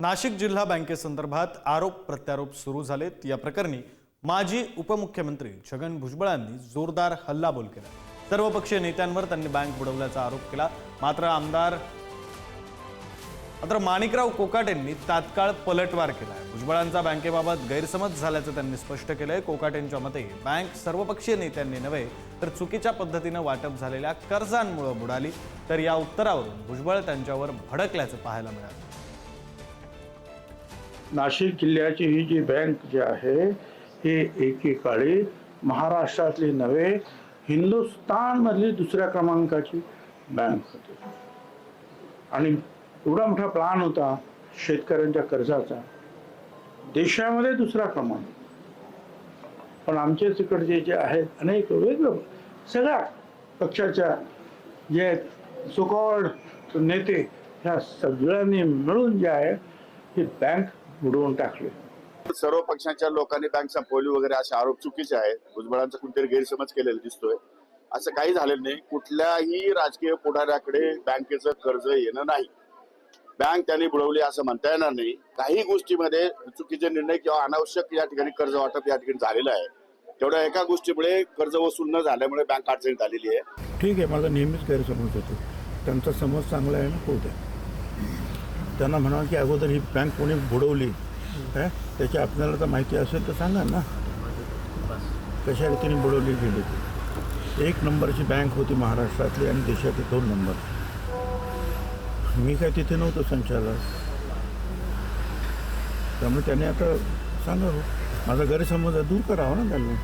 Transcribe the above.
नाशिक जिल्हा बँकेसंदर्भात आरोप प्रत्यारोप सुरू झालेत। या प्रकरणी माजी उपमुख्यमंत्री छगन भुजबळांनी जोरदार हल्लाबोल केला। सर्वपक्षीय नेत्यांवर त्यांनी बँक बुडवल्याचा आरोप केला। मात्र माणिकराव कोकाटेंनी तात्काळ पलटवार केला। भुजबळांचा बँकेबाबत गैरसमज झाल्याचं त्यांनी स्पष्ट केलंय। कोकाटेंच्या मते बँक सर्वपक्षीय नेत्यांनी नव्हे तर चुकीच्या पद्धतीने वाटप झालेल्या कर्जांमुळे बुडाली। तर या उत्तरावरून भुजबळ त्यांच्यावर भडकल्याचं पाहायला मिळालं। नाशिक जिल्ह्याची ही जी बँक जी आहे ही एकेकाळी महाराष्ट्रातली नव्हे हिंदुस्थानमधली दुसऱ्या क्रमांकाची बँक होती आणि एवढा मोठा प्लान होता शेतकऱ्यांच्या कर्जाचा, देशामध्ये दुसरा क्रमांक। पण आमचे तिकडचे जे आहेत अनेक वेगवेगळे सगळ्या पक्षाच्या जे सुकॉल्ड नेते ह्या सगळ्यांनी मिळून जे आहे ही बँक बुडवून टाकली। सर्व पक्षांच्या लोकांनी बँक संपवली वगैरे असे आरोप चुकीचे आहेत। भुजबळांचा कुठेतरी गैरसमज केलेला दिसतोय। असं काही झालेलं नाही। कुठल्याही राजकीय पुढाऱ्याकडे बँकेचं कर्ज येणं नाही। बँक त्यांनी बुडवली असं म्हणता येणार नाही। काही गोष्टीमध्ये चुकीचे निर्णय किंवा अनावश्यक या ठिकाणी कर्ज वाटप या ठिकाणी झालेलं आहे। तेवढ्या एका गोष्टीमुळे कर्ज वसूल न झाल्यामुळे बँक अडचणीत आलेली आहे। ठीक आहे, माझा नेहमीच गैरसमज होतो। त्यांचा समज चांगला आहे ना, होऊ द्या। त्यांना म्हणा की अगोदर ही बँक कोणी बुडवली काय त्याची आपल्याला तर माहिती असेल तर सांगा ना, कशा रीतीने बुडवली गेली ती। 1 नंबरची बँक होती महाराष्ट्रातली आणि देशातली 2 नंबर। मी काय तिथे नव्हतो संचालक, त्यामुळे त्याने आता सांगावं, माझा गैरसमज दूर करावा ना त्यांनी।